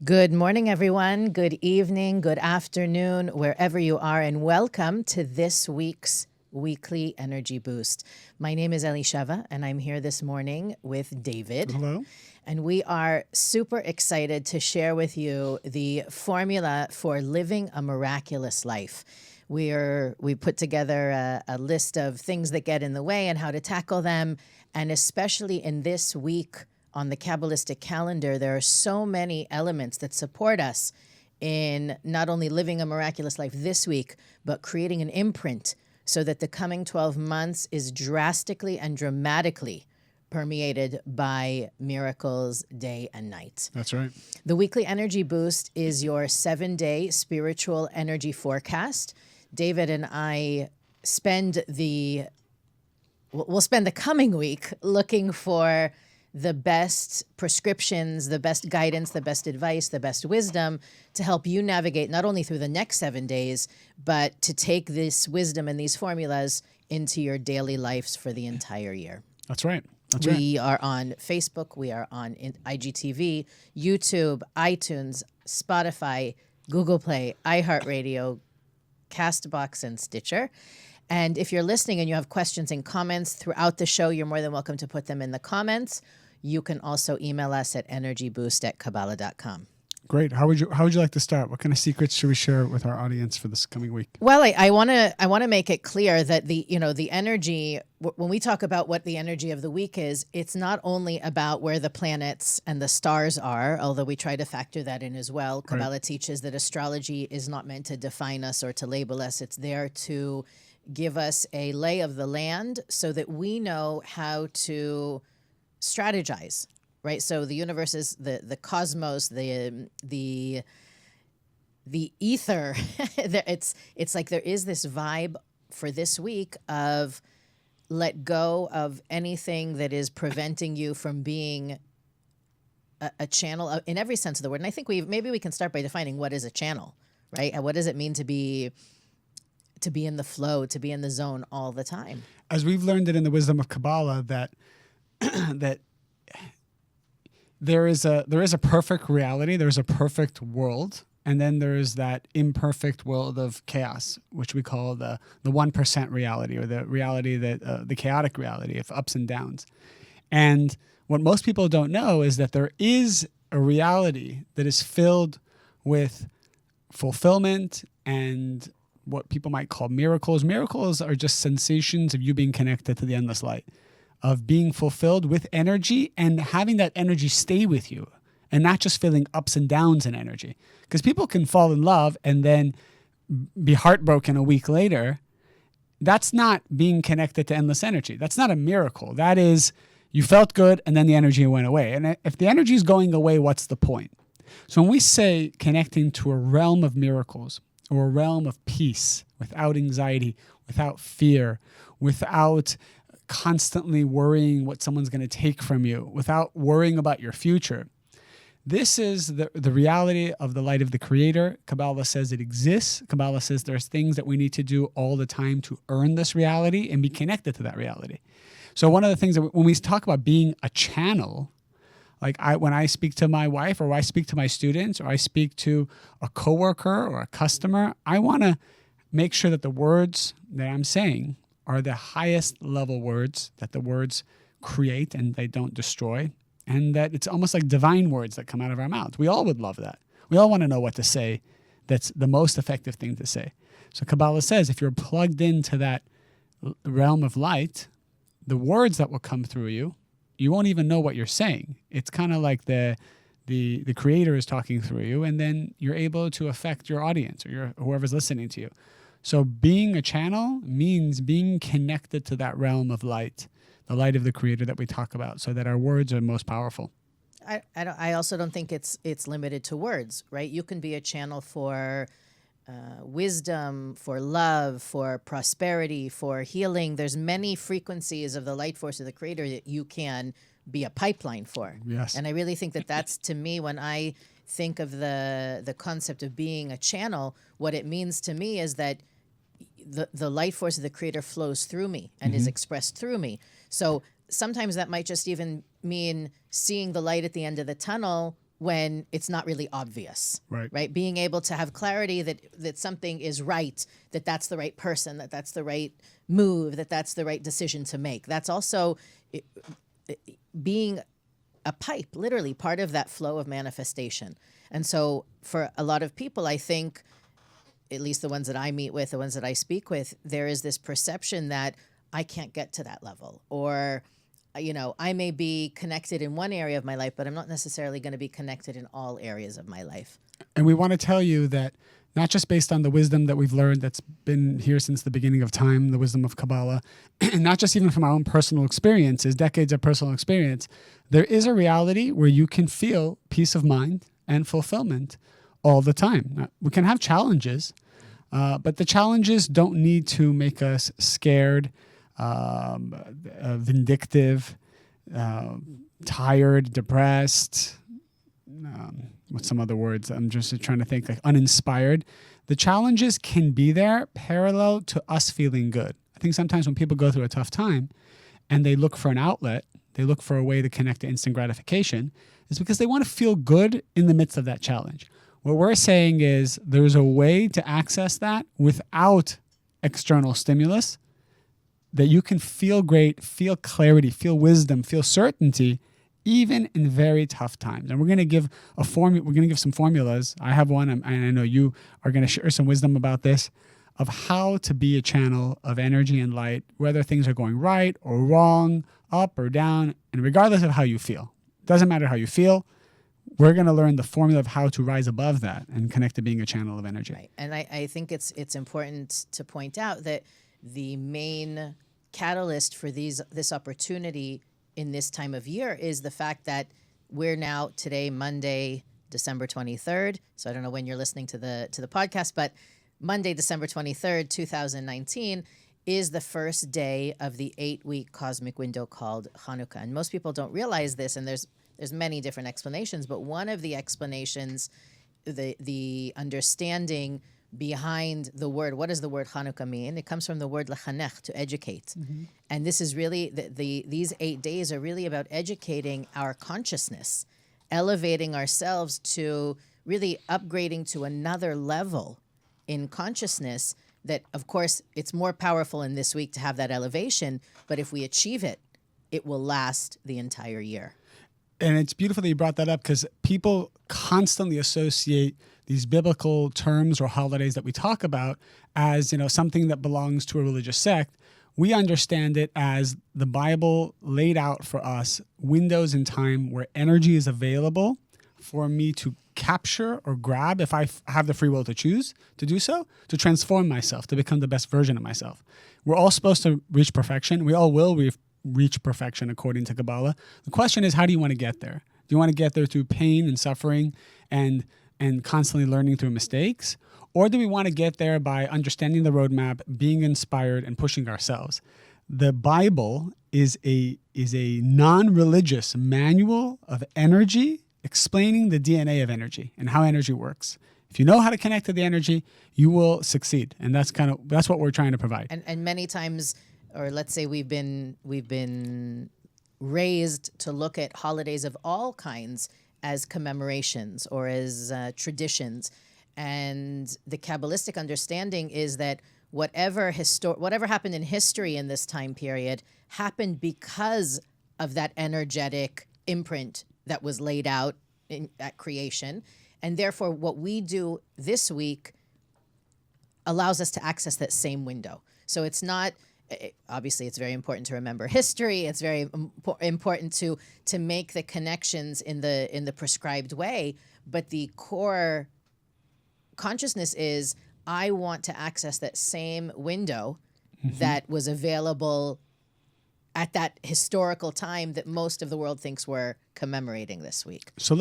Good morning, everyone. Good evening, good afternoon, wherever you are, and welcome to this week's weekly energy boost. My name is Elisheva, and I'm here this morning with David. Hello. And we are super excited to share with you the formula for living a miraculous life. We put together a list of things that get in the way and how to tackle them, and especially in this week on the Kabbalistic calendar, there are so many elements that support us in not only living a miraculous life this week, but creating an imprint so that the coming 12 months is drastically and dramatically permeated by miracles day and night. That's right. The weekly energy boost is your 7-day spiritual energy forecast. David and I we'll spend the coming week looking for the best prescriptions, the best guidance, the best advice, the best wisdom to help you navigate not only through the next 7 days, but to take this wisdom and these formulas into your daily lives for the entire year. That's right. We are on Facebook, we are on IGTV, YouTube, iTunes, Spotify, Google Play, iHeartRadio, Castbox, and Stitcher. And if you're listening and you have questions and comments throughout the show, you're more than welcome to put them in the comments. You can also email us at energyboost@kabbalah.com. Great. How would you like to start? What kind of secrets should we share with our audience for this coming week? Well, I want to make it clear that the energy, when we talk about what the energy of the week is, it's not only about where the planets and the stars are, although we try to factor that in as well. Kabbalah teaches that astrology is not meant to define us or to label us. It's there to give us a lay of the land so that we know how to strategize, right? So the universe is the cosmos, the ether. It's like there is this vibe for this week of let go of anything that is preventing you from being a channel in every sense of the word. And I think maybe we can start by defining what is a channel, right? And what does it mean to be in the flow, to be in the zone all the time? As we've learned it in the wisdom of Kabbalah, that that there is a perfect reality, there's a perfect world, and then there's that imperfect world of chaos, which we call the 1% reality, or the reality that the chaotic reality of ups and downs. And what most people don't know is that there is a reality that is filled with fulfillment and what people might call miracles. Miracles are just sensations of you being connected to the endless light, of being fulfilled with energy and having that energy stay with you and not just feeling ups and downs in energy. Because people can fall in love and then be heartbroken a week later. That's not being connected to endless energy. That's not a miracle. That is, you felt good and then the energy went away. And if the energy is going away, what's the point? So when we say connecting to a realm of miracles, or a realm of peace, without anxiety, without fear, without constantly worrying what someone's going to take from you, without worrying about your future. This is the reality of the light of the Creator. Kabbalah says it exists. Kabbalah says there's things that we need to do all the time to earn this reality and be connected to that reality. So one of the things that when we talk about being a channel, like when I speak to my wife, or I speak to my students, or I speak to a coworker or a customer, I want to make sure that the words that I'm saying are the highest level words, that the words create and they don't destroy, and that it's almost like divine words that come out of our mouths. We all would love that. We all want to know what to say that's the most effective thing to say. So Kabbalah says if you're plugged into that realm of light, the words that will come through you won't even know what you're saying. It's kind of like the Creator is talking through you, and then you're able to affect your audience or whoever's listening to you. So being a channel means being connected to that realm of light, the light of the Creator that we talk about, so that our words are most powerful. I also don't think it's limited to words, right? You can be a channel for wisdom, for love, for prosperity, for healing. There's many frequencies of the light force of the Creator that you can be a pipeline for. Yes. And I really think that that's, to me, when I think of the concept of being a channel, what it means to me is that the light force of the Creator flows through me and is expressed through me. So sometimes that might just even mean seeing the light at the end of the tunnel when it's not really obvious, Right. Being able to have clarity that something is right, that's the right person, that's the right move, that's the right decision to make. That's also being a pipe, literally part of that flow of manifestation. And so for a lot of people, I think, at least the ones that I meet with, the ones that I speak with, there is this perception that I can't get to that level, or I may be connected in one area of my life, but I'm not necessarily going to be connected in all areas of my life. And we want to tell you that not just based on the wisdom that we've learned that's been here since the beginning of time, the wisdom of Kabbalah, and not just even from our own personal experiences, decades of personal experience, there is a reality where you can feel peace of mind and fulfillment all the time. Now, we can have challenges, but the challenges don't need to make us scared, vindictive, tired, depressed. What's some other words? I'm just trying to think, like uninspired. The challenges can be there parallel to us feeling good. I think sometimes when people go through a tough time and they look for an outlet, they look for a way to connect to instant gratification, is because they want to feel good in the midst of that challenge. What we're saying is there's a way to access that without external stimulus, that you can feel great, feel clarity, feel wisdom, feel certainty, even in very tough times. And we're going to give we're going to give some formulas. I have one, and I know you are going to share some wisdom about this, of how to be a channel of energy and light, whether things are going right or wrong, up or down, and regardless of how you feel. Doesn't matter how you feel. We're going to learn the formula of how to rise above that and connect to being a channel of energy. Right. And I think it's important to point out that the main catalyst for this opportunity in this time of year is the fact that we're now today, Monday, December 23rd. So I don't know when you're listening to the podcast, but Monday, December 23rd, 2019 is the first day of the 8-week cosmic window called Hanukkah. And most people don't realize this, and there's many different explanations, but one of the explanations, the understanding behind the word, what does the word Hanukkah mean? It comes from the word lechanech, to educate. Mm-hmm. And this is really, these 8 days are really about educating our consciousness, elevating ourselves to really upgrading to another level in consciousness that, of course, it's more powerful in this week to have that elevation, but if we achieve it, it will last the entire year. And it's beautiful that you brought that up, because people constantly associate these biblical terms or holidays that we talk about as, something that belongs to a religious sect. We understand it as the Bible laid out for us windows in time where energy is available for me to capture or grab, if I have the free will to choose to do so, to transform myself, to become the best version of myself. We're all supposed to reach perfection. We all will reach perfection according to Kabbalah. The question is, how do you want to get there? Do you want to get there through pain and suffering and constantly learning through mistakes? Or do we want to get there by understanding the roadmap, being inspired, and pushing ourselves? The Bible is a non-religious manual of energy, explaining the DNA of energy and how energy works. If you know how to connect to the energy, you will succeed. And that's what we're trying to provide. And many times, or let's say we've been raised to look at holidays of all kinds as commemorations or as traditions. And the Kabbalistic understanding is that whatever happened in history in this time period happened because of that energetic imprint that was laid out at creation. And therefore, what we do this week allows us to access that same window. So it's not... Obviously, it's very important to remember history. It's very important to make the connections in the prescribed way. But the core consciousness is, I want to access that same window that was available at that historical time that most of the world thinks we're commemorating this week. So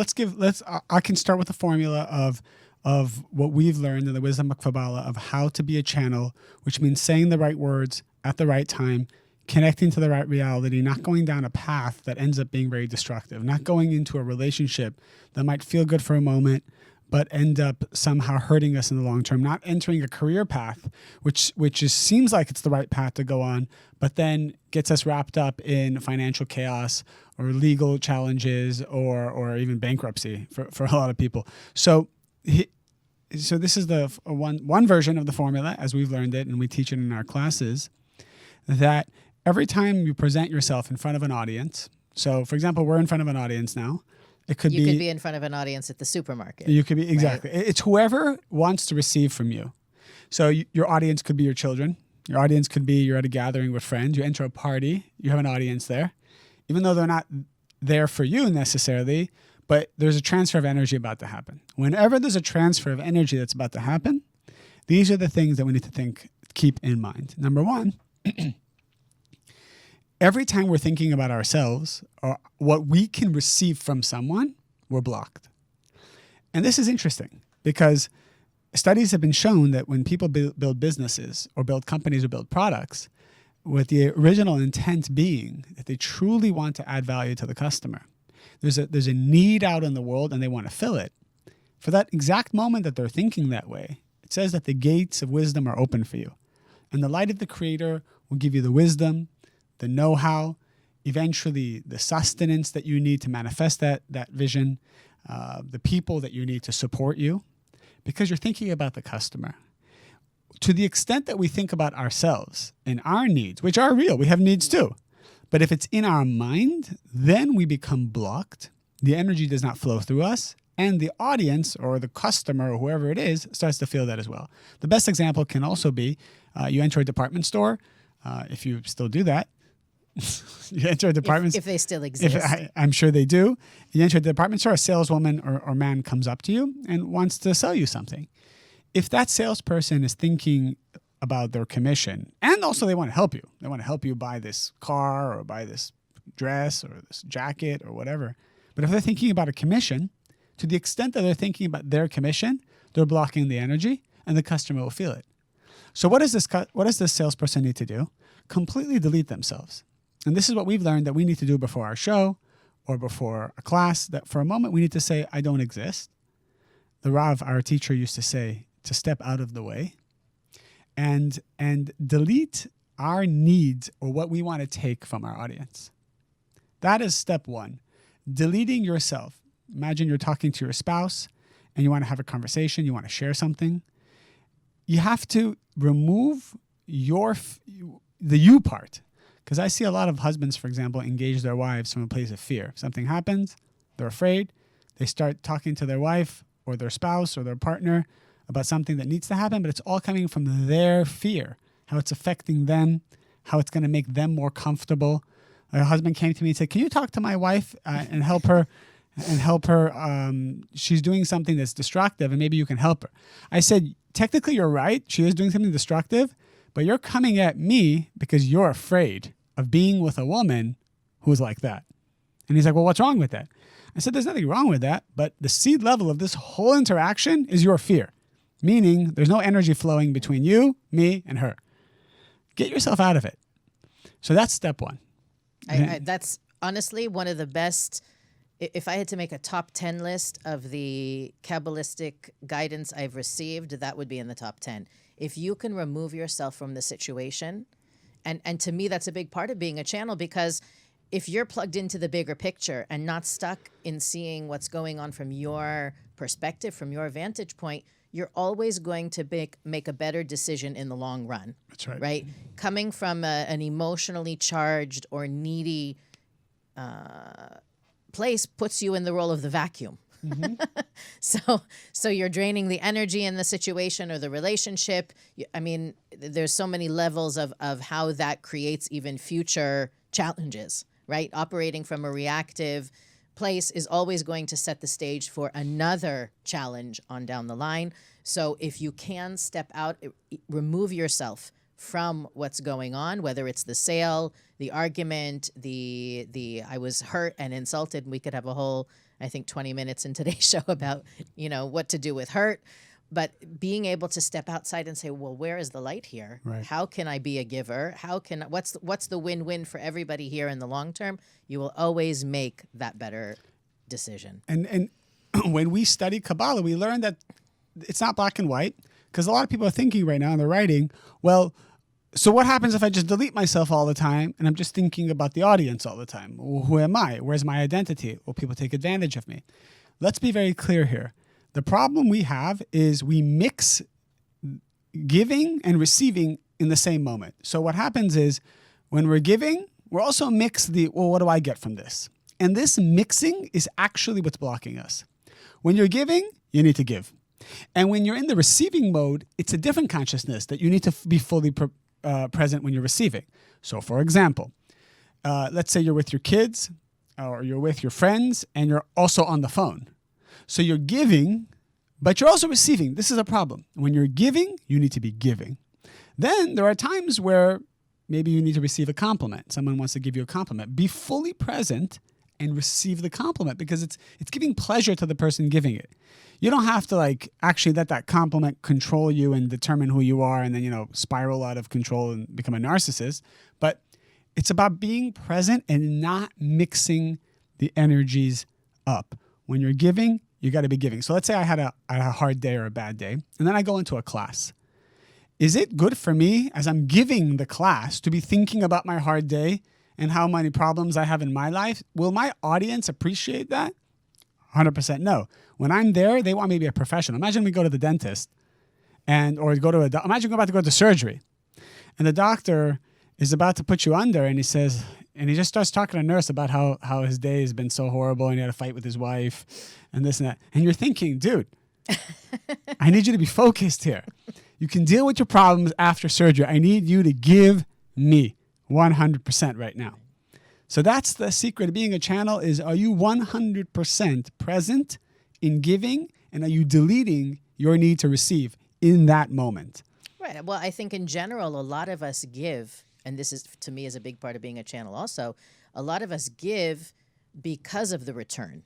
I can start with the formula of what we've learned in the wisdom of Kabbalah of how to be a channel, which means saying the right words at the right time, connecting to the right reality, not going down a path that ends up being very destructive, not going into a relationship that might feel good for a moment, but end up somehow hurting us in the long term, not entering a career path, which seems like it's the right path to go on, but then gets us wrapped up in financial chaos or legal challenges or even bankruptcy for a lot of people. So this is the one version of the formula as we've learned it, and we teach it in our classes, that every time you present yourself in front of an audience, so for example, we're in front of an audience now. You could be in front of an audience at the supermarket. You could be, exactly. Right? It's whoever wants to receive from you. So your audience could be your children. Your audience could be you're at a gathering with friends. You enter a party. You have an audience there. Even though they're not there for you necessarily, but there's a transfer of energy about to happen. Whenever there's a transfer of energy that's about to happen, these are the things that we need to keep in mind. Number one, every time we're thinking about ourselves or what we can receive from someone, we're blocked. And this is interesting because studies have been shown that when people build businesses or build companies or build products, with the original intent being that they truly want to add value to the customer, there's a need out in the world and they want to fill it. For that exact moment that they're thinking that way, it says that the gates of wisdom are open for you. And the light of the Creator will give you the wisdom, the know-how, eventually the sustenance that you need to manifest that vision, the people that you need to support you, because you're thinking about the customer. To the extent that we think about ourselves and our needs, which are real, we have needs too, but if it's in our mind, then we become blocked. The energy does not flow through us, and the audience or the customer or whoever it is starts to feel that as well. The best example can also be you enter a department store, if you still do that. You enter a department if they still exist. I'm sure they do. You enter a department store, a saleswoman or man comes up to you and wants to sell you something. If that salesperson is thinking about their commission, and also they want to help you. They want to help you buy this car or buy this dress or this jacket or whatever. But if they're thinking about a commission, to the extent that they're thinking about their commission, they're blocking the energy and the customer will feel it. So what does this salesperson need to do? Completely delete themselves. And this is what we've learned that we need to do before our show or before a class, that for a moment we need to say, I don't exist. The Rav, our teacher, used to say to step out of the way and delete our needs or what we want to take from our audience. That is step one. Deleting yourself. Imagine you're talking to your spouse and you want to have a conversation, you want to share something. You have to remove the you part. Because I see a lot of husbands, for example, engage their wives from a place of fear. Something happens, they're afraid, they start talking to their wife or their spouse or their partner about something that needs to happen, but it's all coming from their fear, how it's affecting them, how it's going to make them more comfortable. A husband came to me and said, can you talk to my wife and help her? She's doing something that's destructive and maybe you can help her. I said, technically you're right. She is doing something destructive, but you're coming at me because you're afraid of being with a woman who's like that. And he's like, well, what's wrong with that? I said, there's nothing wrong with that, but the seed level of this whole interaction is your fear, meaning there's no energy flowing between you, me, and her. Get yourself out of it. So that's step one. That's honestly one of the best. If I had to make a top 10 list of the Kabbalistic guidance I've received, that would be in the top 10. If you can remove yourself from the situation, and to me, that's a big part of being a channel, because if you're plugged into the bigger picture and not stuck in seeing what's going on from your perspective, from your vantage point, you're always going to make a better decision in the long run. That's right. Right? Coming from an emotionally charged or needy place puts you in the role of the vacuum. Mm-hmm. So you're draining the energy in the situation or the relationship. I mean, there's so many levels of how that creates even future challenges, right? Operating from a reactive place is always going to set the stage for another challenge on down the line. So if you can step out, remove yourself from what's going on, whether it's the sale, the argument, the I was hurt and insulted, and we could have a whole, I think, 20 minutes in today's show about, what to do with hurt. But being able to step outside and say, well, where is the light here? Right. How can I be a giver? What's the win-win for everybody here in the long term? You will always make that better decision. And when we study Kabbalah, we learn that it's not black and white, because a lot of people are thinking right now and they're writing, well, so what happens if I just delete myself all the time and I'm just thinking about the audience all the time? Well, who am I? Where's my identity? Well, people take advantage of me. Let's be very clear here. The problem we have is we mix giving and receiving in the same moment. So what happens is when we're giving, we're also what do I get from this? And this mixing is actually what's blocking us. When you're giving, you need to give. And when you're in the receiving mode, it's a different consciousness that you need to be fully present when you're receiving. So for example, let's say you're with your kids or you're with your friends and you're also on the phone. So you're giving, but you're also receiving. This is a problem. When you're giving, you need to be giving. Then there are times where maybe you need to receive a compliment. Someone wants to give you a compliment. Be fully present and receive the compliment, because it's giving pleasure to the person giving it. You don't have to actually let that compliment control you and determine who you are and then, spiral out of control and become a narcissist. But it's about being present and not mixing the energies up. When you're giving, you got to be giving. So let's say I had a hard day or a bad day, and then I go into a class. Is it good for me as I'm giving the class to be thinking about my hard day and how many problems I have in my life? Will my audience appreciate that? 100% no. When I'm there, they want me to be a professional. Imagine we go to the dentist imagine we're about to go to surgery and the doctor is about to put you under and he just starts talking to a nurse about how his day has been so horrible and he had a fight with his wife and this and that. And you're thinking, dude, I need you to be focused here. You can deal with your problems after surgery. I need you to give me 100% right now. So that's the secret of being a channel is, are you 100% present in giving, and are you deleting your need to receive in that moment? Right. Well, I think in general, a lot of us give, and this is, to me, is a big part of being a channel also, a lot of us give because of the return,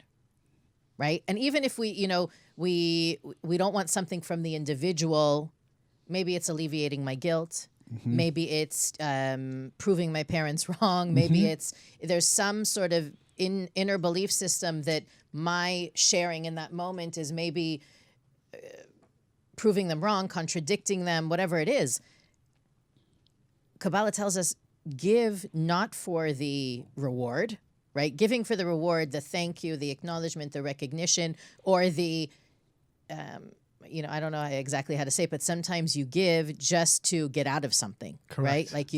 right? And even if we don't want something from the individual, maybe it's alleviating my guilt. Mm-hmm. Maybe it's proving my parents wrong. Maybe there's some sort of inner belief system that my sharing in that moment is maybe proving them wrong, contradicting them, whatever it is. Kabbalah tells us give not for the reward, right? Giving for the reward, the thank you, the acknowledgement, the recognition, or the I don't know exactly how to say it, but sometimes you give just to get out of something, correct, right? Like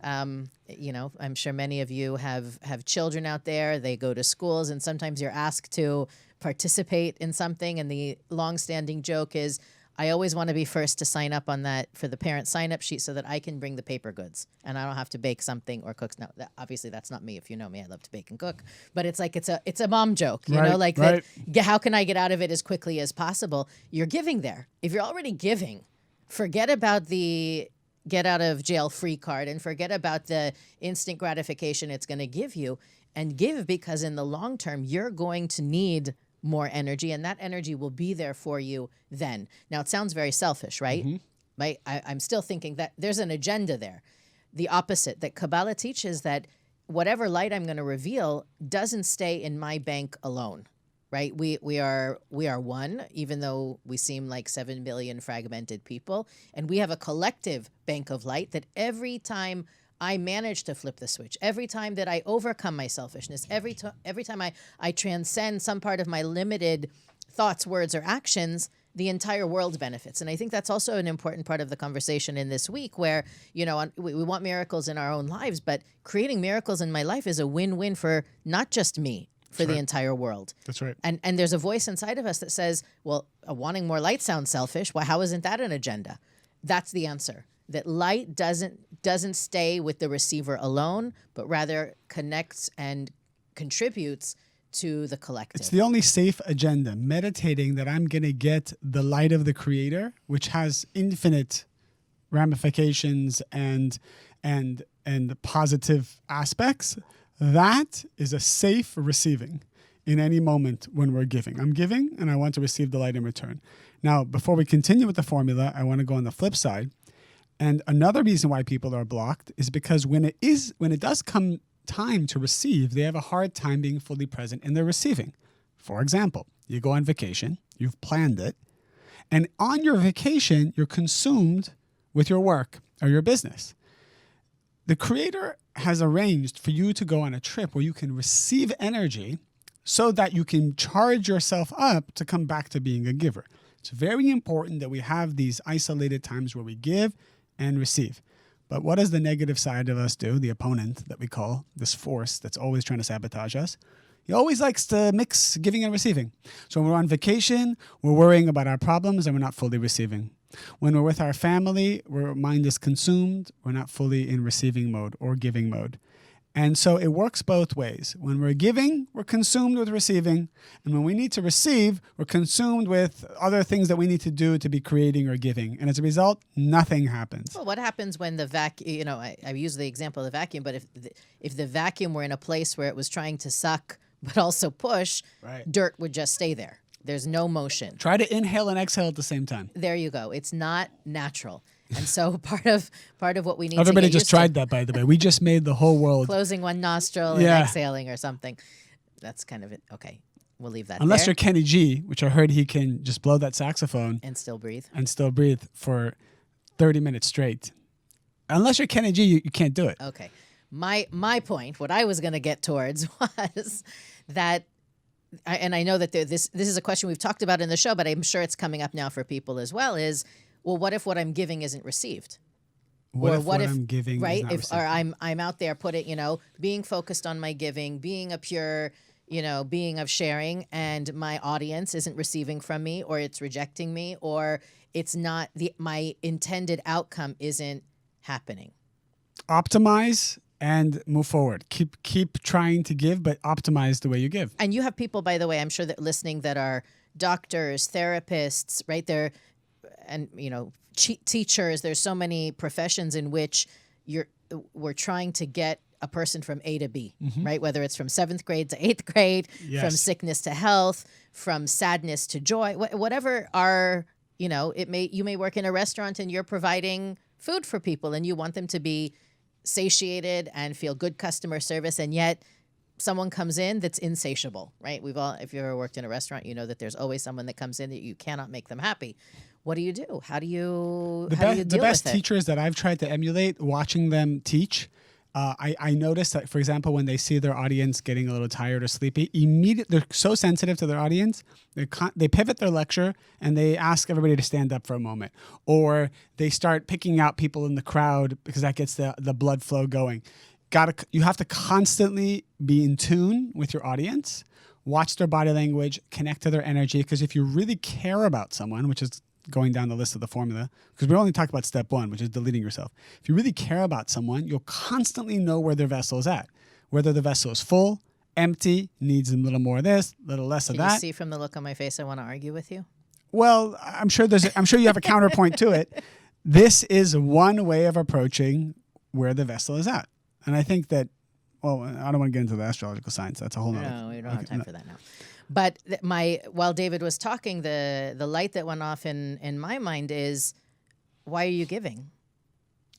I'm sure many of you have children out there. They go to schools, and sometimes you're asked to participate in something, and the long-standing joke is, I always want to be first to sign up on that for the parent sign-up sheet so that I can bring the paper goods and I don't have to bake something or cook. Now, obviously, that's not me. If you know me, I love to bake and cook. But it's like it's a mom joke, you know, like right. How can I get out of it as quickly as possible? You're giving there. If you're already giving, forget about the get out of jail free card and forget about the instant gratification it's going to give you, and give because in the long term, you're going to need more energy, and that energy will be there for you then. Now, it sounds very selfish, right? Mm-hmm. Right? I'm still thinking that there's an agenda there. The opposite, that Kabbalah teaches that whatever light I'm going to reveal doesn't stay in my bank alone, right? We are one, even though we seem like 7 billion fragmented people, and we have a collective bank of light that every time I manage to flip the switch, every time that I overcome my selfishness, every time I transcend some part of my limited thoughts, words, or actions, the entire world benefits. And I think that's also an important part of the conversation in this week where, we want miracles in our own lives, but creating miracles in my life is a win-win for not just me, for the entire world. That's right. And there's a voice inside of us that says, well, wanting more light sounds selfish. Well, how isn't that an agenda? That's the answer. That light doesn't stay with the receiver alone, but rather connects and contributes to the collective. It's the only safe agenda, meditating that I'm going to get the light of the Creator, which has infinite ramifications and positive aspects. That is a safe receiving in any moment when we're giving. I'm giving, and I want to receive the light in return. Now, before we continue with the formula, I want to go on the flip side. And another reason why people are blocked is because when it does come time to receive, they have a hard time being fully present in their receiving. For example, you go on vacation, you've planned it, and on your vacation, you're consumed with your work or your business. The Creator has arranged for you to go on a trip where you can receive energy so that you can charge yourself up to come back to being a giver. It's very important that we have these isolated times where we give and receive. But what does the negative side of us do, the opponent that we call, this force that's always trying to sabotage us? He always likes to mix giving and receiving. So when we're on vacation, we're worrying about our problems and we're not fully receiving. When we're with our family, our mind is consumed, we're not fully in receiving mode or giving mode. And so it works both ways. When we're giving, we're consumed with receiving. And when we need to receive, we're consumed with other things that we need to do to be creating or giving. And as a result, nothing happens. Well, what happens when the vacuum, I use the example of the vacuum, but if the vacuum were in a place where it was trying to suck but also push, Right. dirt would just stay there. There's no motion. Try to inhale and exhale at the same time. There you go. It's not natural. And so part of what we need Everybody to get just tried that, by the way. We just made the whole world. closing one nostril and Yeah. exhaling or something. That's kind of it. Okay. We'll leave that Unless there you're Kenny G, which I heard he can just blow that saxophone and still breathe. and still breathe for 30 minutes straight. Unless you're Kenny G, you can't do it. Okay. My point, what I was going to get towards was that, and I know that this is a question we've talked about in the show, but I'm sure it's coming up now for people as well, is, well, what if what I'm giving isn't received? What Or if what I'm giving is right? not If received? or I'm out there being focused on my giving, being a pure, being of sharing, and my audience isn't receiving from me, or it's rejecting me, or it's not my intended outcome isn't happening. Optimize and move forward. Keep trying to give, but optimize the way you give. And you have people, by the way, I'm sure that listening that are doctors, therapists, right there, and teachers. There's so many professions in which we're trying to get a person from A to B, right? Whether it's from 7th grade to 8th grade, Yes. from sickness to health, from sadness to joy, whatever you may work in a restaurant and you're providing food for people and you want them to be satiated and feel good customer service, and yet someone comes in that's insatiable, right? If you've ever worked in a restaurant, you know that there's always someone that comes in that you cannot make them happy. What do you do? How do you The deal best with it? teachers that I've tried to emulate, watching them teach, I noticed that, for example, when they see their audience getting a little tired or sleepy, immediately they're so sensitive to their audience, they pivot their lecture and they ask everybody to stand up for a moment, or they start picking out people in the crowd because that gets the blood flow going. You have to constantly be in tune with your audience, watch their body language, connect to their energy, because if you really care about someone, which is going down the list of the formula, because we only talked about step 1, which is deleting yourself. If you really care about someone, you'll constantly know where their vessel is at, whether the vessel is full, empty, needs a little more of this, a little less of Can you that. see from the look on my face I want to argue with you? Well, I'm sure you have a counterpoint to it. This is one way of approaching where the vessel is at. And I think that, well, I don't want to get into the astrological science. That's a whole nother. No, we don't have time for that now. But while David was talking, the light that went off in my mind is, why are you giving?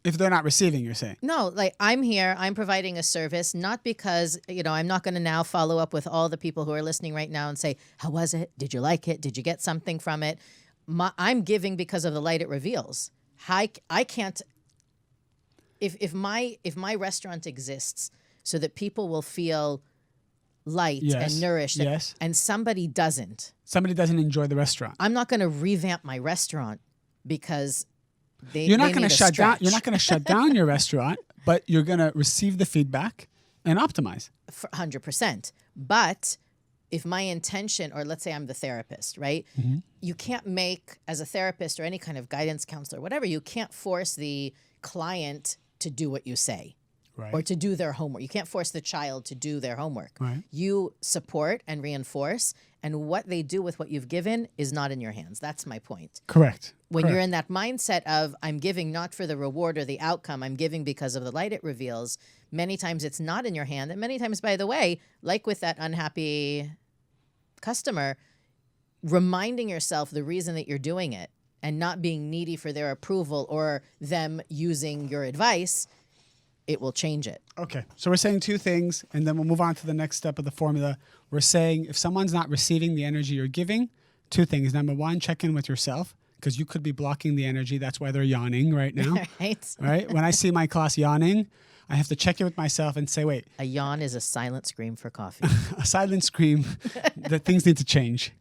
If they're not receiving, you're saying. No, like I'm here, I'm providing a service, not because, I'm not going to now follow up with all the people who are listening right now and say, how was it? Did you like it? Did you get something from it? I'm giving because of the light it reveals. I can't, if my restaurant exists so that people will feel light Yes, and nourished, yes. and somebody doesn't Enjoy the restaurant. I'm not going to revamp my restaurant because You're not going to shut down. stretch. You're not going to shut down your restaurant, but you're going to receive the feedback and optimize. 100%. But if my intention, or let's say I'm the therapist, right? Mm-hmm. You can't make, as a therapist or any kind of guidance counselor, whatever, you can't force the client to do what you say. Right. Or to do their homework. You can't force the child to do their homework. Right. You support and reinforce, and what they do with what you've given is not in your hands. That's my point. Correct. When Correct. you're in that mindset of, I'm giving not for the reward or the outcome, I'm giving because of the light it reveals, many times it's not in your hand. And many times, by the way, like with that unhappy customer, reminding yourself the reason that you're doing it and not being needy for their approval or them using your advice it will change it. Okay. So we're saying two things, and then we'll move on to the next step of the formula. We're saying if someone's not receiving the energy you're giving, two things. Number one, check in with yourself, because you could be blocking the energy. That's why they're yawning right now. Right? Right? When I see my class yawning, I have to check in with myself and say, wait, A yawn is a silent scream for coffee. a silent scream that things need to change.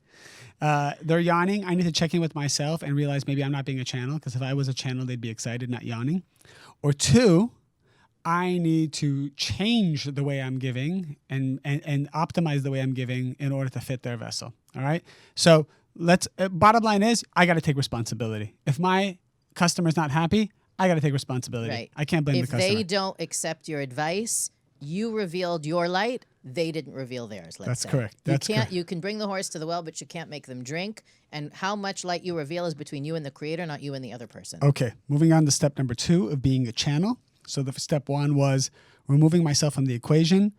They're yawning. I need to check in with myself and realize maybe I'm not being a channel, because if I was a channel, they'd be excited, not yawning. Or two, I need to change the way I'm giving and optimize the way I'm giving in order to fit their vessel. All right. So bottom line is, I got to take responsibility. If my customer's not happy, I got to take responsibility. Right. I can't blame the If customer. they don't accept your advice, you revealed your light, they didn't reveal theirs. That's say. correct. That's you can't. correct. You can bring the horse to the well, but you can't make them drink. And how much light you reveal is between you and the creator, not you and the other person. Okay. Moving on to step number 2 of being a channel. So the step 1 was removing myself from the equation.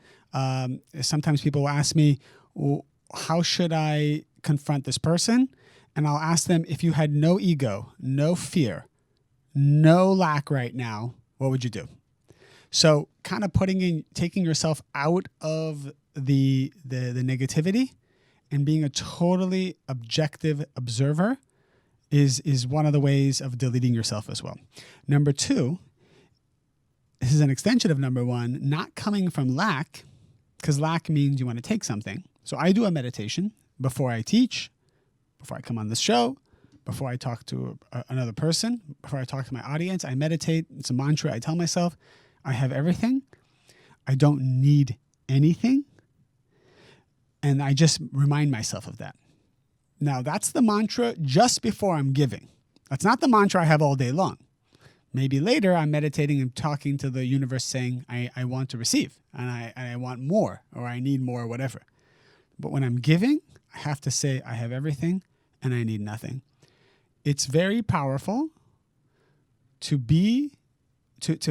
Sometimes people will ask me, well, how should I confront this person? And I'll ask them, if you had no ego, no fear, no lack right now, what would you do? So kind of taking yourself out of the negativity and being a totally objective observer is one of the ways of deleting yourself as well. Number 2, this is an extension of number 1, not coming from lack, because lack means you want to take something. So I do a meditation before I teach, before I come on this show, before I talk to another person, before I talk to my audience. I meditate. It's a mantra. I tell myself, I have everything. I don't need anything. And I just remind myself of that. Now, that's the mantra just before I'm giving. That's not the mantra I have all day long. Maybe later I'm meditating and talking to the universe saying, I want to receive, and I want more, or I need more, or whatever. But when I'm giving, I have to say, I have everything and I need nothing. It's very powerful to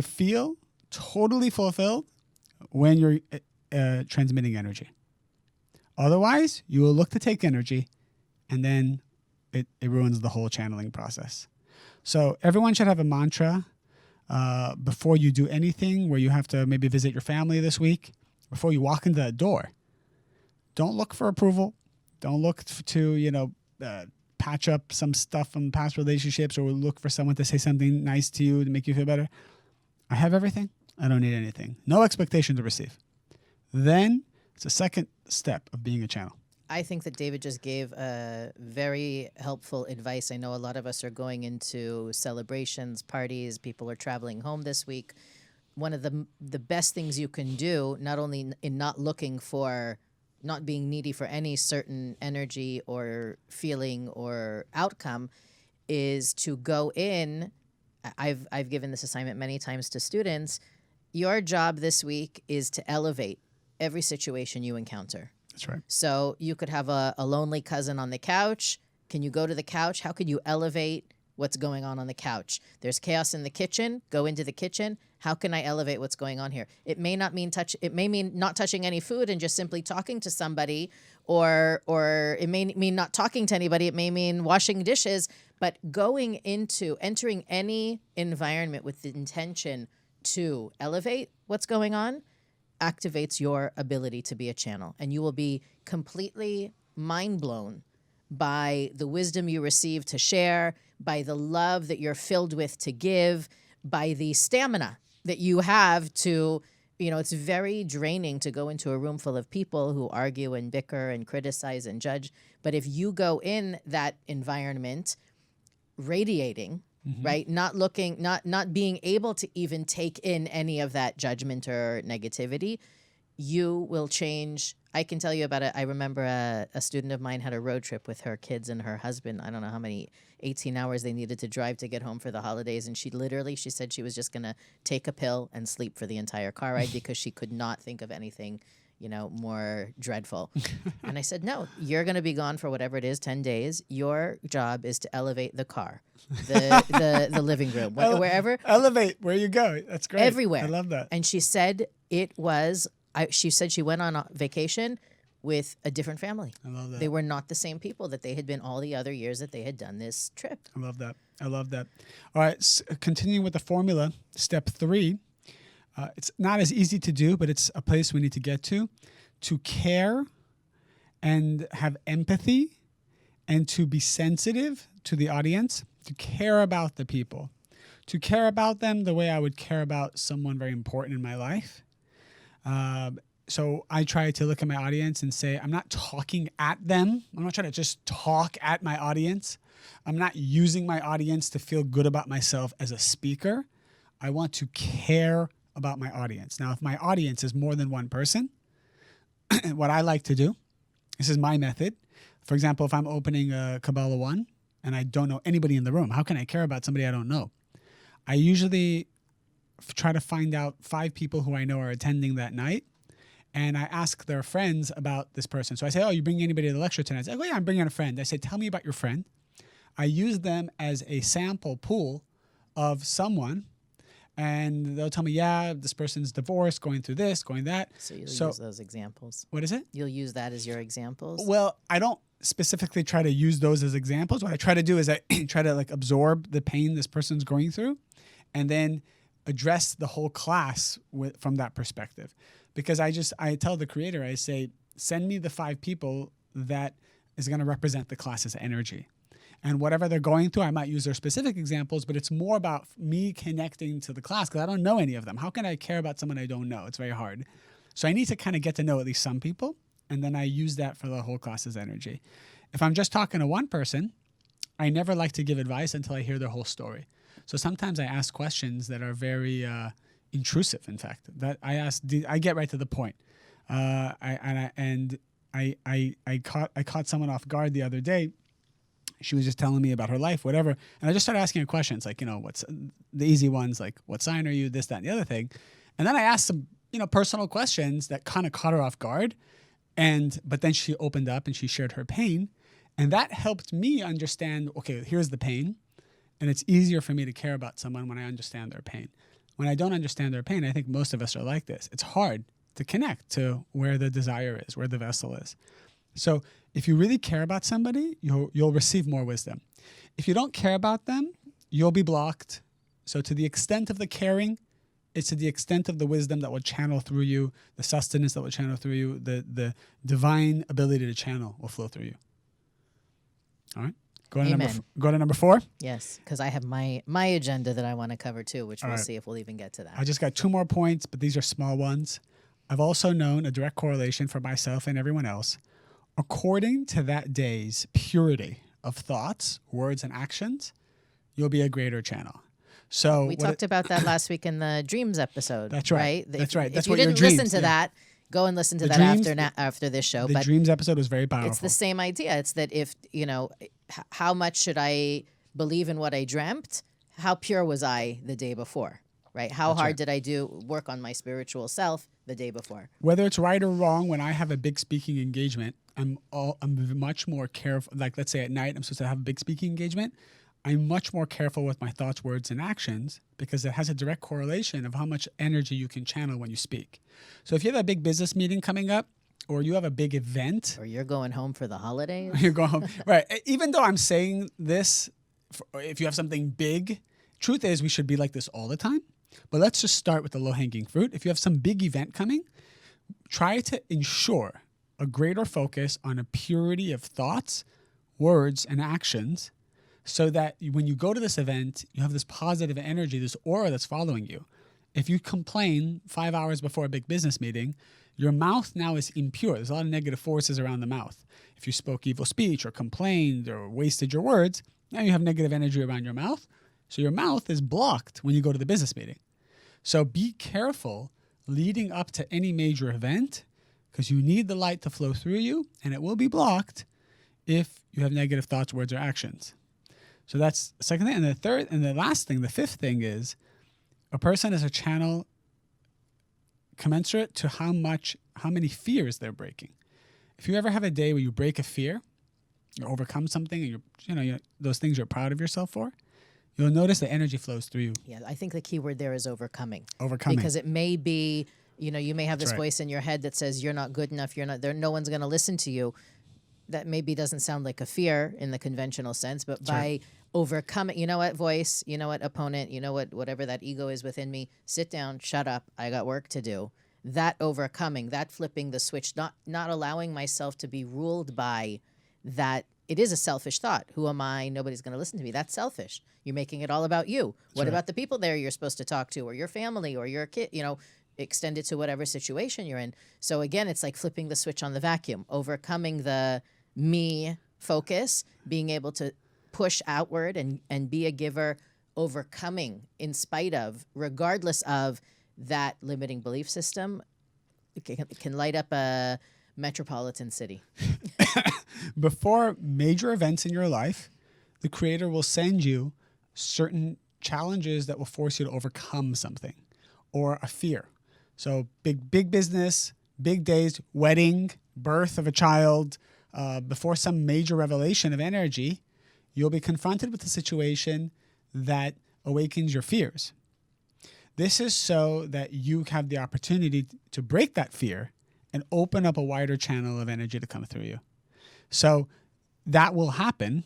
feel totally fulfilled when you're transmitting energy. Otherwise, you will look to take energy, and then it ruins the whole channeling process. So everyone should have a mantra before you do anything, where you have to maybe visit your family this week. Before you walk into that door, don't look for approval. Don't look to patch up some stuff from past relationships, or look for someone to say something nice to you to make you feel better. I have everything. I don't need anything. No expectation to receive. Then it's a second step of being a channel. I think that David just gave very helpful advice. I know a lot of us are going into celebrations, parties. People are traveling home this week. One of the best things you can do, not only in not being needy for any certain energy or feeling or outcome, is to go in. I've given this assignment many times to students. Your job this week is to elevate every situation you encounter. That's right. So you could have a lonely cousin on the couch. Can you go to the couch? How could you elevate what's going on the couch? There's chaos in the kitchen. Go into the kitchen. How can I elevate what's going on here? It may not mean it may mean not touching any food and just simply talking to somebody, or it may mean not talking to anybody. It may mean washing dishes, but entering any environment with the intention to elevate what's going on activates your ability to be a channel, and you will be completely mind blown by the wisdom you receive to share, by the love that you're filled with to give, by the stamina that you have to, it's very draining to go into a room full of people who argue and bicker and criticize and judge. But if you go in that environment radiating, right? Not being able to even take in any of that judgment or negativity, you will change. I can tell you about it. I remember a student of mine had a road trip with her kids and her husband. I don't know how many, 18 hours they needed to drive to get home for the holidays. And she said she was just going to take a pill and sleep for the entire car ride because she could not think of anything more dreadful. And I said, no, you're going to be gone for whatever it is, 10 days. Your job is to elevate the car, the living room, wherever. Elevate where you go. That's great. Everywhere. I love that. And she said she said she went on a vacation with a different family. I love that. They were not the same people that they had been all the other years that they had done this trip. I love that. All right. Continuing with the formula, step 3. It's not as easy to do, but it's a place we need to get to care and have empathy and to be sensitive to the audience, to care about the people, to care about them the way I would care about someone very important in my life. So I try to look at my audience and say, I'm not talking at them. I'm not trying to just talk at my audience. I'm not using my audience to feel good about myself as a speaker. I want to care about my audience. Now, if my audience is more than one person, what I like to do, this is my method. For example, if I'm opening a Kabbalah 1 and I don't know anybody in the room, how can I care about somebody I don't know? I usually try to find out 5 people who I know are attending that night, and I ask their friends about this person. So I say, oh, you bringing anybody to the lecture tonight? I say, oh, yeah, I'm bringing a friend. I say, tell me about your friend. I use them as a sample pool of someone, and they'll tell me, yeah, this person's divorced, going through this, going that. So you'll use those examples. What is it? You'll use that as your examples? Well, I don't specifically try to use those as examples. What I try to do is I try to like absorb the pain this person's going through and then address the whole class from that perspective. Because I tell the creator, I say, send me the 5 people that is going to represent the class's energy. And whatever they're going through, I might use their specific examples, but it's more about me connecting to the class because I don't know any of them. How can I care about someone I don't know? It's very hard. So I need to kind of get to know at least some people, and then I use that for the whole class's energy. If I'm just talking to one person, I never like to give advice until I hear their whole story. So sometimes I ask questions that are very intrusive, in fact. That I get right to the point. I caught someone off guard the other day. She was just telling me about her life, whatever. And I just started asking her questions like, what's the easy ones, like what sign are you, this, that, and the other thing. And then I asked some, personal questions that kind of caught her off guard. But then she opened up and she shared her pain. And that helped me understand, okay, here's the pain. And it's easier for me to care about someone when I understand their pain. When I don't understand their pain, I think most of us are like this. It's hard to connect to where the desire is, where the vessel is. So if you really care about somebody, you'll receive more wisdom. If you don't care about them, you'll be blocked. So to the extent of the caring, it's to the extent of the wisdom that will channel through you, the sustenance that will channel through you, the divine ability to channel will flow through you. All right? Go to number 4. Yes, because I have my agenda that I want to cover too, which we'll see if we'll even get to that. I just got 2 more points, but these are small ones. I've also known a direct correlation for myself and everyone else. According to that day's purity of thoughts, words, and actions, you'll be a greater channel. So we talked about that last week in the dreams episode. That's right. That's right. That's if you didn't listen to that, go and listen to that after this show. The dreams episode was very powerful. It's the same idea. It's that if, how much should I believe in what I dreamt? How pure was I the day before? Right? How hard did I work on my spiritual self the day before? Whether it's right or wrong, when I have a big speaking engagement, I'm much more careful. Like, let's say at night, I'm supposed to have a big speaking engagement. I'm much more careful with my thoughts, words, and actions because it has a direct correlation of how much energy you can channel when you speak. So if you have a big business meeting coming up, or you have a big event, or you're going home for the holidays, you're going home, right? Even though I'm saying this, if you have something big, truth is we should be like this all the time. But let's just start with the low-hanging fruit. If you have some big event coming, try to ensure a greater focus on a purity of thoughts, words, and actions so that when you go to this event, you have this positive energy, this aura that's following you. If you complain 5 hours before a big business meeting, your mouth now is impure. There's a lot of negative forces around the mouth. If you spoke evil speech or complained or wasted your words, now you have negative energy around your mouth. So your mouth is blocked when you go to the business meeting. So be careful leading up to any major event because you need the light to flow through you, and it will be blocked if you have negative thoughts, words, or actions. So that's the second thing. And the third and the last thing, the fifth thing is a person is a channel commensurate to how many fears they're breaking. If you ever have a day where you break a fear, you overcome something, and you're those things you're proud of yourself for, you'll notice the energy flows through you. Yeah, I think the key word there is overcoming. Overcoming. Because it may be, you may have this voice in your head that says you're not good enough, no one's going to listen to you. That maybe doesn't sound like a fear in the conventional sense, but Overcome it. You know what, voice? You know what, opponent? You know what, whatever that ego is within me? Sit down, shut up. I got work to do. That overcoming, that flipping the switch, not allowing myself to be ruled by that. It is a selfish thought. Who am I? Nobody's going to listen to me. That's selfish. You're making it all about you. What about the people there you're supposed to talk to, or your family, or your kid? Extend it to whatever situation you're in. So again, it's like flipping the switch on the vacuum, overcoming the me focus, being able to push outward and be a giver, overcoming in spite of, regardless of that limiting belief system. It can light up a metropolitan city. Before major events in your life, the Creator will send you certain challenges that will force you to overcome something or a fear. So big business, big days, wedding, birth of a child, before some major revelation of energy, you'll be confronted with a situation that awakens your fears. This is so that you have the opportunity to break that fear and open up a wider channel of energy to come through you. So that will happen.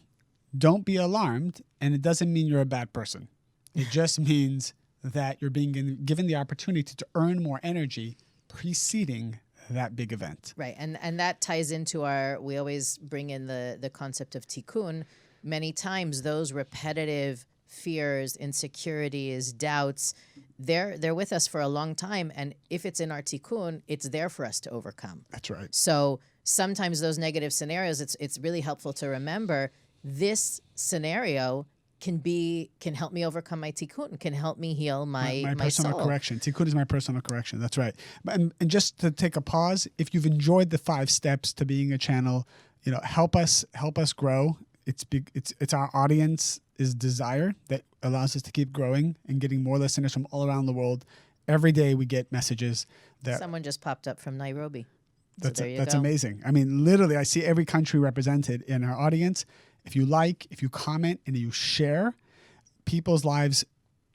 Don't be alarmed. And it doesn't mean you're a bad person. It just means that you're being given the opportunity to earn more energy preceding that big event. Right. And that ties into we always bring in the concept of tikkun. Many times those repetitive fears, insecurities, doubts, they're with us for a long time. And if it's in our tikkun, it's there for us to overcome. That's right. So sometimes those negative scenarios, it's really helpful to remember this scenario can help me overcome my tikkun, can help me heal my personal soul. correction. Tikkun is my personal correction. That's right. And just to take a pause, if you've enjoyed the 5 steps to being a channel, help us grow. It's our audience's desire that allows us to keep growing and getting more listeners from all around the world. Every day we get messages that Someone just popped up from Nairobi. That's go. amazing. I mean, literally, I see every country represented in our audience. If you like, if you comment, and you share, people's lives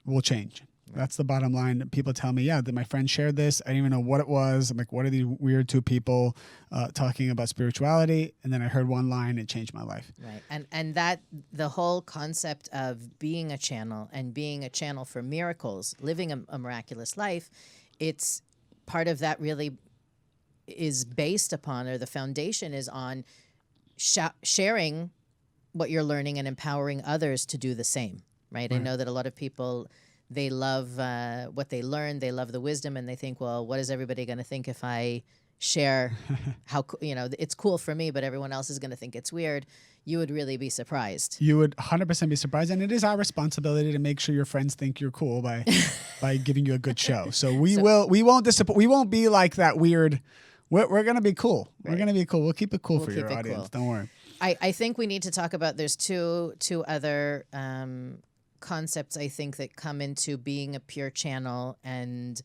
will change. That's the bottom line. People tell me, that my friend shared this. I didn't even know what it was. I'm like, what are these weird 2 people talking about spirituality? And then I heard one line, it changed my life. Right. And that the whole concept of being a channel and being a channel for miracles, living a miraculous life, it's part of that really is based upon, or the foundation is on sharing what you're learning and empowering others to do the same, right? I know that a lot of people, they love what they learn, they love the wisdom, and they think, well, what is everybody going to think if I share it's cool for me, but everyone else is going to think it's weird. You would really be surprised. You would 100% be surprised, and it is our responsibility to make sure your friends think you're cool by giving you a good show. So we won't disappoint. We won't be like that weird. We're going to be cool. Right. We're going to be cool. We'll keep it cool for your audience. Cool. Don't worry. I think we need to talk about, there's two other concepts, I think, that come into being a pure channel and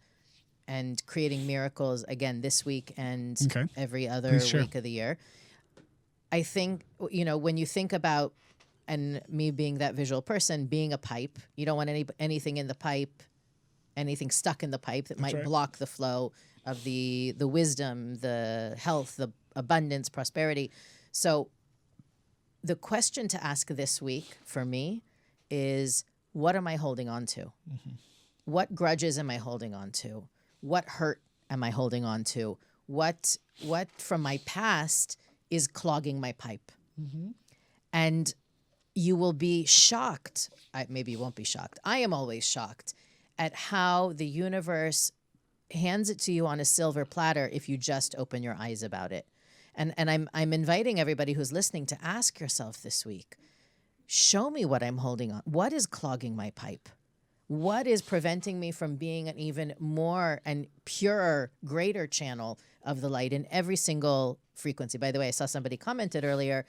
creating miracles, again, this week and every other week of the year. I think, when you think about, and me being that visual person, being a pipe, you don't want anything in the pipe, anything stuck in the pipe that might block the flow of the wisdom, the health, the abundance, prosperity. So the question to ask this week for me is, what am I holding on to? Mm-hmm. What grudges am I holding on to? What hurt am I holding on to? What from my past is clogging my pipe? Mm-hmm. And you will be shocked. Maybe you won't be shocked. I am always shocked at how the universe hands it to you on a silver platter if you just open your eyes about it. And I'm inviting everybody who's listening to ask yourself this week, show me what I'm holding on. What is clogging my pipe? What is preventing me from being an even more and purer, greater channel of the light in every single frequency? By the way, I saw somebody commented earlier,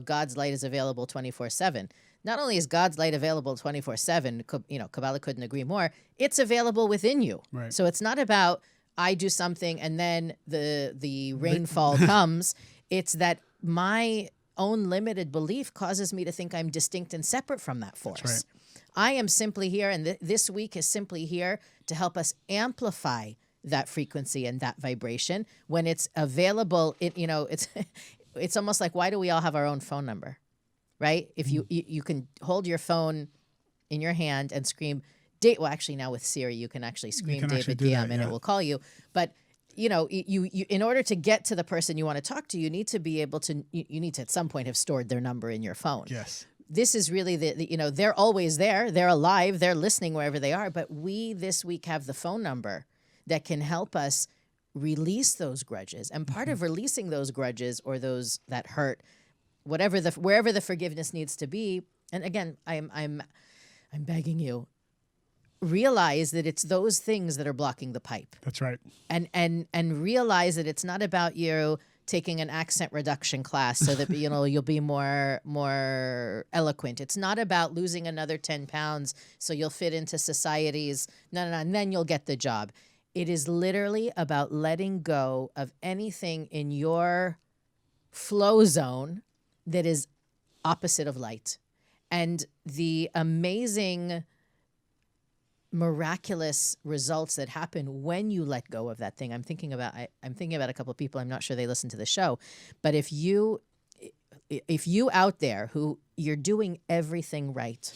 God's light is available 24/7. Not only is God's light available 24/7, Kabbalah couldn't agree more, it's available within you. Right. So it's not about I do something and then the rainfall comes. It's that my own limited belief causes me to think I'm distinct and separate from that force. That's right. I am simply here, and this week is simply here to help us amplify that frequency and that vibration when it's available. It's almost like, why do we all have our own phone number? right? If you can hold your phone in your hand and scream, well, actually now with Siri, you can actually scream David Ghiyam and it will call you. But you know, you in order to get to the person you want to talk to, you need to be able to, you need to at some point have stored their number in your phone. Yes. This is really you know, they're always there. They're alive. They're listening wherever they are. But we this week have the phone number that can help us release those grudges. And part of releasing those grudges or those that hurt, wherever the forgiveness needs to be. And again, I'm begging you, realize that it's those things that are blocking the pipe. That's right. And realize that it's not about you taking an accent reduction class so that you know you'll be more eloquent. It's not about losing another 10 pounds so you'll fit into society's no, and then you'll get the job. It is literally about letting go of anything in your flow zone that is opposite of light. And the amazing, miraculous results that happen when you let go of that thing. I'm thinking about a couple of people. I'm not sure they listen to the show, but if you out there who you're doing everything right,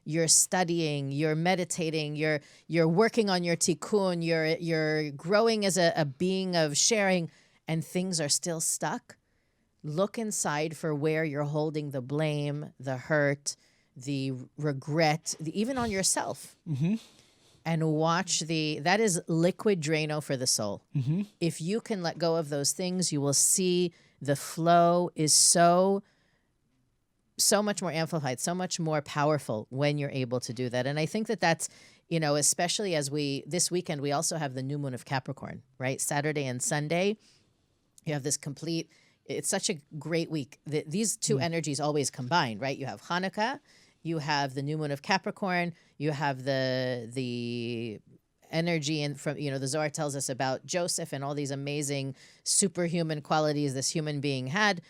you're studying, you're meditating, you're working on your tikkun, you're growing as a being of sharing, and things are still stuck. Look inside for where you're holding the blame, the hurt, the regret, even on yourself. Mm-hmm. And watch that is liquid Drano for the soul. Mm-hmm. If you can let go of those things, you will see the flow is so much more amplified, so much more powerful when you're able to do that. And I think that's, you know, especially as this weekend, we also have the new moon of Capricorn, right? Saturday and Sunday, you have this complete, it's such a great week. These two energies always combine, right? You have Hanukkah, you have the new moon of Capricorn, you have the energy, and from, you know, the Zohar tells us about Joseph and all these amazing superhuman qualities this human being had.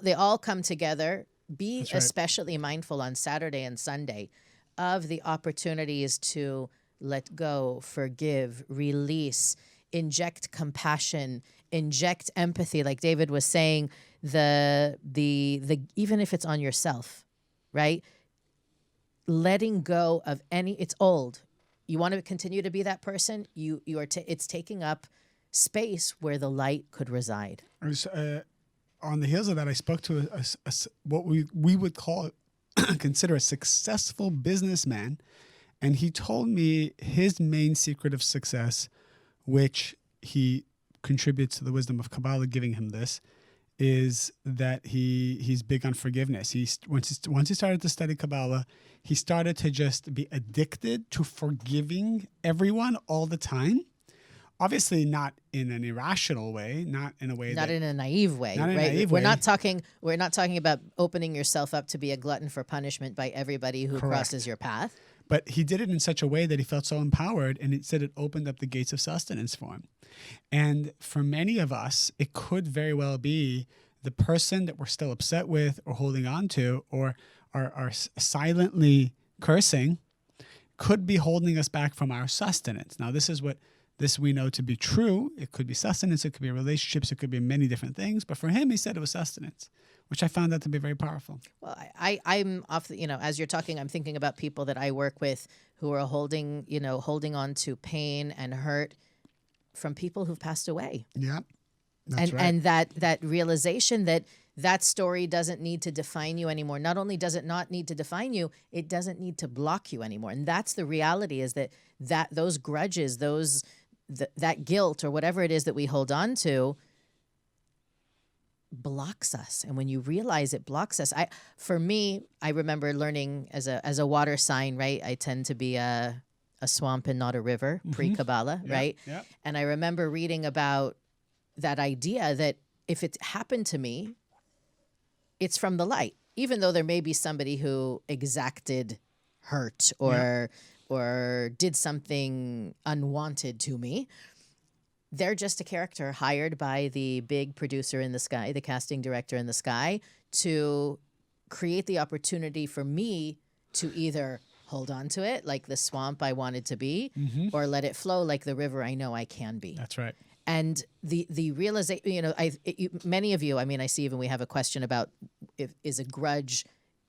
They all come together. Be That's right. Especially mindful on Saturday and Sunday of the opportunities to let go, forgive, release, inject compassion, inject empathy. Like David was saying, the even if it's on yourself, right? Letting go of it's old. You want to continue to be that person. It's taking up space where the light could reside. On the heels of that, I spoke to what we would call consider a successful businessman, and he told me his main secret of success, which he contributes to the wisdom of Kabbalah giving him this, is that he's big on forgiveness. Once he started to study Kabbalah, he started to just be addicted to forgiving everyone all the time. Obviously not in an irrational way, not in a way not in a naive way, right? We're not talking about opening yourself up to be a glutton for punishment by everybody who Correct. crosses your path. But he did it in such a way that he felt so empowered, and it said it opened up the gates of sustenance for him. And for many of us, it could very well be the person that we're still upset with or holding on to or are silently cursing could be holding us back from our sustenance. Now, this we know to be true. It could be sustenance, it could be relationships, it could be many different things. But for him, he said it was sustenance, which I found that to be very powerful. Well, I'm off, as you're talking, I'm thinking about people that I work with who are holding on to pain and hurt from people who've passed away. Yeah, that's right. And that realization that story doesn't need to define you anymore. Not only does it not need to define you, it doesn't need to block you anymore. And that's the reality, is that those grudges, that guilt or whatever it is that we hold on to blocks us. And when you realize it blocks us, for me, I remember learning as a water sign, right? I tend to be a swamp and not a river, pre-Kabbalah, right? Yeah. And I remember reading about that idea that if it happened to me, it's from the light, even though there may be somebody who exacted hurt or did something unwanted to me. They're just a character hired by the big producer in the sky, the casting director in the sky, to create the opportunity for me to either hold on to it like the swamp I wanted to be, or let it flow like the river I know I can be. That's right. And the realization, many of you, I see even we have a question about is a grudge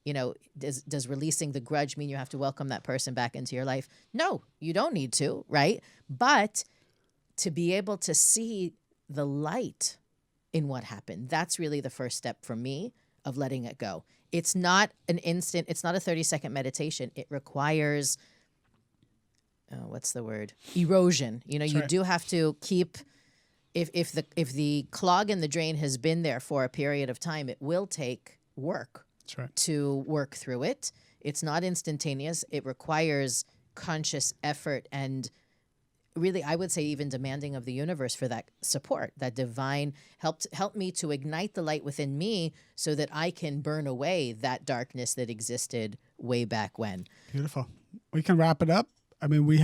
does releasing the grudge mean you have to welcome that person back into your life? No, you don't need to, right? But to be able to see the light in what happened, that's really the first step for me of letting it go. It's not an instant, it's not a 30-second meditation. It requires, what's the word? Erosion. That's you right. do have to keep, if the clog in the drain has been there for a period of time, it will take work. That's right. To work through it. It's not instantaneous. It requires conscious effort and really, I would say, even demanding of the universe for that support, that divine help me to ignite the light within me so that I can burn away that darkness that existed way back when. Beautiful. We can wrap it up. I mean, we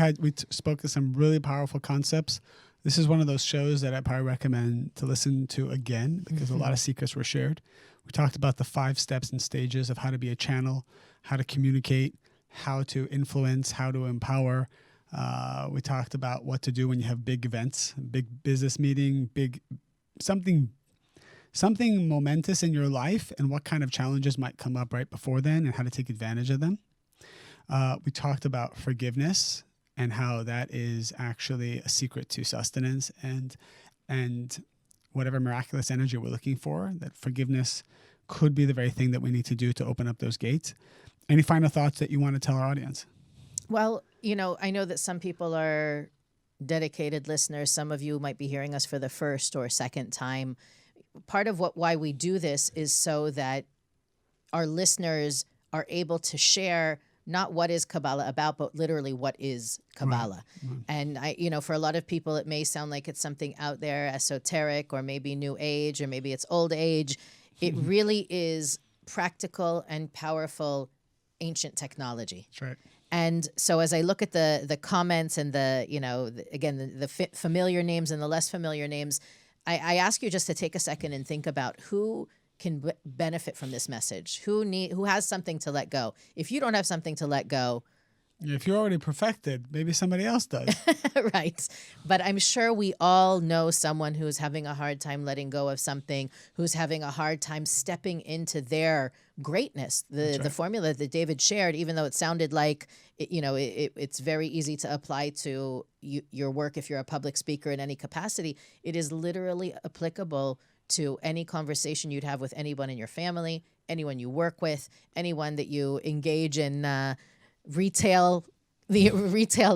spoke to some really powerful concepts. This is one of those shows that I probably recommend to listen to again because a lot of secrets were shared. We talked about the 5 steps and stages of how to be a channel, how to communicate, how to influence, how to empower. We talked about what to do when you have big events, big business meeting, something momentous in your life, and what kind of challenges might come up right before then and how to take advantage of them. We talked about forgiveness and how that is actually a secret to sustenance and whatever miraculous energy we're looking for, that forgiveness could be the very thing that we need to do to open up those gates. Any final thoughts that you want to tell our audience? Well, I know that some people are dedicated listeners. Some of you might be hearing us for the first or second time. Part of why we do this is so that our listeners are able to share not what is Kabbalah about, but literally what is Kabbalah. Right. And for a lot of people, it may sound like it's something out there, esoteric, or maybe new age, or maybe it's old age. It really is practical and powerful ancient technology. That's right. And so as I look at the comments and the familiar names and the less familiar names, I ask you just to take a second and think about who can benefit from this message, who has something to let go. If you don't have something to let go, if you're already perfected, maybe somebody else does. Right. But I'm sure we all know someone who's having a hard time letting go of something, who's having a hard time stepping into their greatness. The formula that David shared, even though it sounded like, it's very easy to apply to your work if you're a public speaker in any capacity, it is literally applicable to any conversation you'd have with anyone in your family, anyone you work with, anyone that you engage in the retail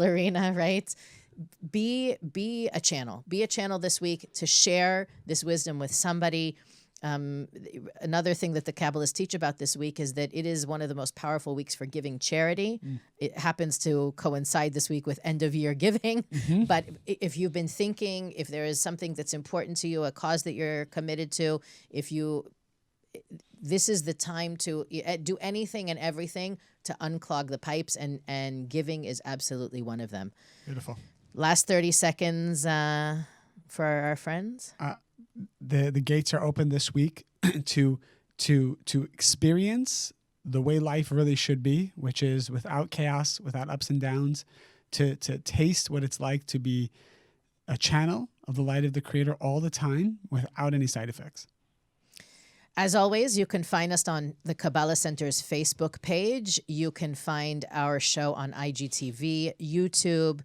arena, right? Be a channel. Be a channel this week to share this wisdom with somebody. Another thing that the Kabbalists teach about this week is that it is one of the most powerful weeks for giving charity. It happens to coincide this week with end of year giving. But if you've been thinking, if there is something that's important to you, a cause that you're committed to, this is the time to do anything and everything to unclog the pipes, and giving is absolutely one of them. Beautiful. Last 30 seconds for our friends. The gates are open this week to experience the way life really should be, which is without chaos, without ups and downs, to taste what it's like to be a channel of the light of the Creator all the time without any side effects. As always, you can find us on the Kabbalah Center's Facebook page. You can find our show on IGTV, YouTube,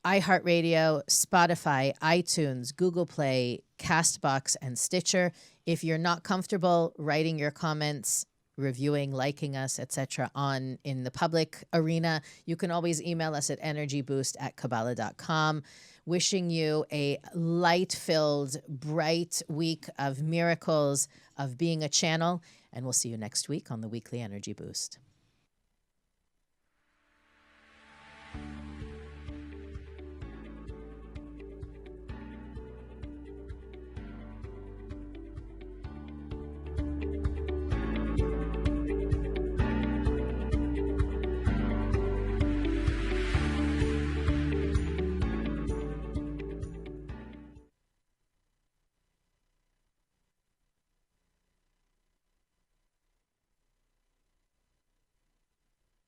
iHeartRadio, Spotify, iTunes, Google Play, Castbox, and Stitcher. If you're not comfortable writing your comments, reviewing, liking us, etc. in the public arena, you can always email us at energyboost@kabbalah.com. Wishing you a light-filled, bright week of miracles, of being a channel, and we'll see you next week on the Weekly Energy Boost.